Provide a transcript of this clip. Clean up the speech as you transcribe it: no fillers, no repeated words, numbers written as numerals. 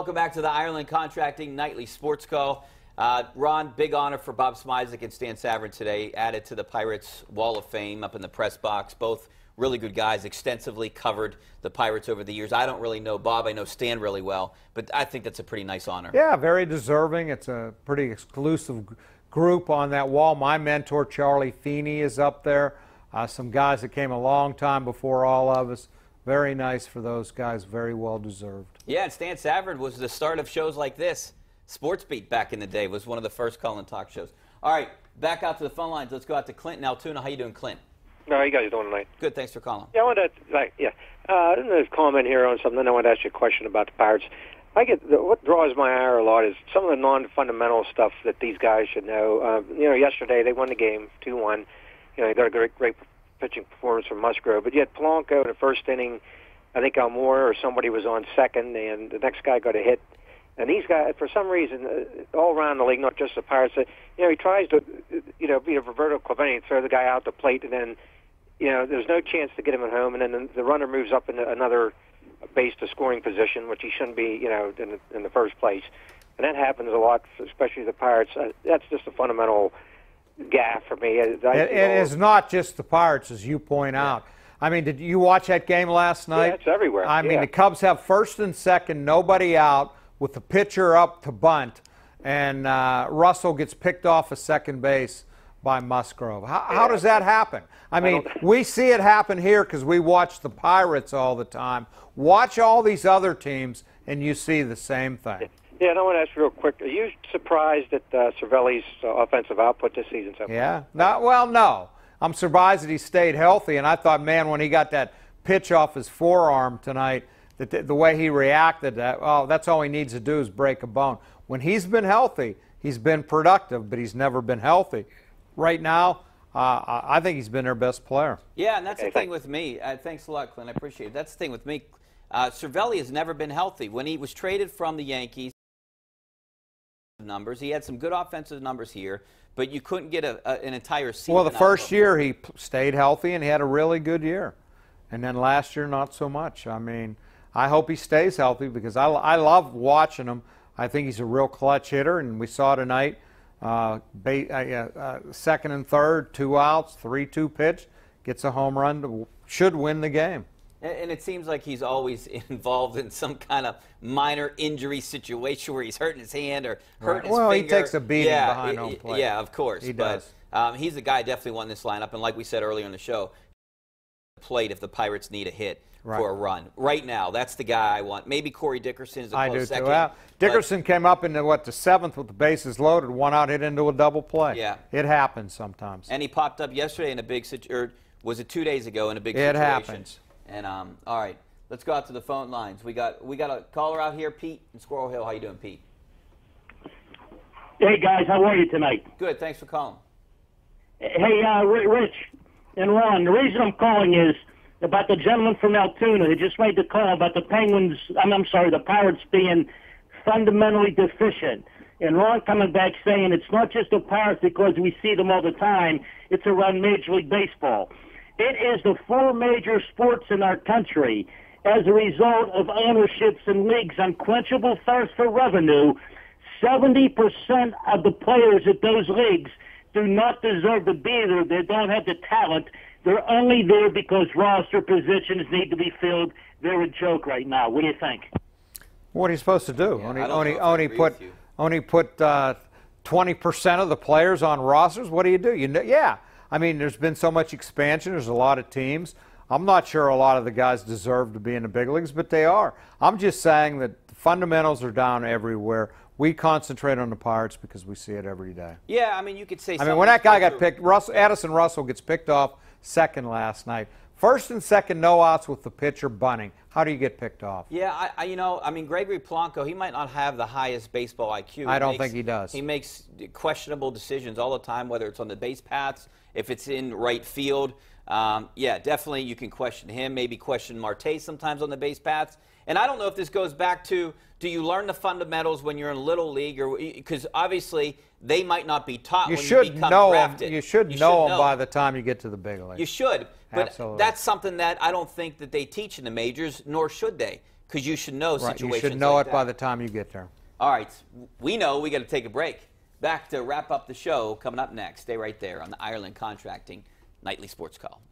Welcome back to the Ireland Contracting Nightly Sports Call. Ron, big honor for Bob Smizek and Stan Savran today, added to the Pirates Wall of Fame up in the press box. Both really good guys, extensively covered the Pirates over the years. I don't really know Bob. I know Stan really well, but I think that's a pretty nice honor. Yeah, very deserving. It's a pretty exclusive group on that wall. My mentor, Charlie Feeney, is up there. Some guys that came a long time before all of us. Very nice for those guys. Very well deserved. Yeah, and Stan Savran was the start of shows like this. Sports Beat back in the day was one of the first call and talk shows. All right, back out to the phone lines. Let's go out to Clint in Altoona. How you doing, Clint? How you guys doing tonight? Good, thanks for calling. Yeah, I wanted to, there's a comment here on something. I wanted to ask you a question about the Pirates. What draws my ire a lot is some of the non-fundamental stuff that these guys should know. Yesterday they won the game 2-1. They got a great pitching performance from Musgrove, but you had Polanco in the first inning. I think Almora or somebody was on second, and the next guy got a hit. And these guys, for some reason, all around the league, not just the Pirates, he tries to, be a Roberto Clemente, throw the guy out the plate, and then, there's no chance to get him at home, and then the runner moves up into another base to scoring position, which he shouldn't be, in the first place. And that happens a lot, especially the Pirates. That's just a fundamental gaffe for me. It is not just the Pirates, as you point out. I mean, did you watch that game last night? Yeah, it's everywhere. I mean, the Cubs have first and second, nobody out, with the pitcher up to bunt, and Russell gets picked off at second base by Musgrove. How does that happen? I mean, we see it happen here because we watch the Pirates all the time. Watch all these other teams, and you see the same thing. Yeah, and I want to ask you real quick, are you surprised at Cervelli's offensive output this season so far? Yeah. No. I'm surprised that he stayed healthy, and I thought, man, when he got that pitch off his forearm tonight, the way he reacted, that's all he needs to do is break a bone. When he's been healthy, he's been productive, but he's never been healthy. Right now, I think he's been their best player. Yeah, and that's the thing with me. Thanks a lot, Clint. I appreciate it. That's the thing with me. Cervelli has never been healthy. When he was traded from the Yankees, he had some good offensive numbers here, but you couldn't get an entire season. Well, the first year he stayed healthy and he had a really good year. And then last year, not so much. I mean, I hope he stays healthy because I love watching him. I think he's a real clutch hitter, and we saw tonight, second and third, 2 outs, 3-2 pitch, gets a home run, should win the game. And it seems like he's always involved in some kind of minor injury situation where he's hurting his hand or hurting his finger. Well, he takes a beating behind home plate. Yeah, of course. He does. But he's the guy definitely won this lineup, and like we said earlier in the show, plate if the Pirates need a hit for a run. Right now, that's the guy I want. Maybe Corey Dickerson is a close second. Well, Dickerson came up into, the seventh with the bases loaded, 1 out, hit into a double play. Yeah. It happens sometimes. And he popped up yesterday in a big situation, or was it 2 days ago in a big situation? It happens. And all right, let's go out to the phone lines. We got a caller out here, Pete in Squirrel Hill. How you doing, Pete? Hey guys, how are you tonight? Good, thanks for calling. Hey, Rich and Ron, the reason I'm calling is about the gentleman from Altoona who just made the call about the the Pirates being fundamentally deficient. And Ron coming back saying it's not just the Pirates because we see them all the time, it's around Major League Baseball. It is the 4 major sports in our country. As a result of ownerships and leagues' unquenchable thirst for revenue, 70% of the players at those leagues do not deserve to be there. They don't have the talent. They're only there because roster positions need to be filled. They're a joke right now. What do you think? What are you supposed to do? Yeah, only put 20% of the players on rosters? What do? Yeah. I mean, there's been so much expansion. There's a lot of teams. I'm not sure a lot of the guys deserve to be in the big leagues, but they are. I'm just saying that the fundamentals are down everywhere. We concentrate on the Pirates because we see it every day. Yeah, I mean, you could say I mean, when that guy got picked, Addison Russell gets picked off second last night. First and second, no outs with the pitcher bunting. How do you get picked off? Yeah, I mean, Gregory Polanco, he might not have the highest baseball IQ. I don't think he does. He makes questionable decisions all the time, whether it's on the base paths, if it's in right field. Yeah, definitely you can question him, maybe question Marte sometimes on the base paths. And I don't know if this goes back to, do you learn the fundamentals when you're in Little League? Because obviously they might not be taught when you become drafted. You should know them by the time you get to the big league. You should. But Absolutely. That's something that I don't think that they teach in the majors, nor should they. because you should know Right, situations you should know like it by that. the time you get there. All right, we know we got to take a break. Back to wrap up the show coming up next. Stay right there on the Ireland Contracting Nightly Sports Call.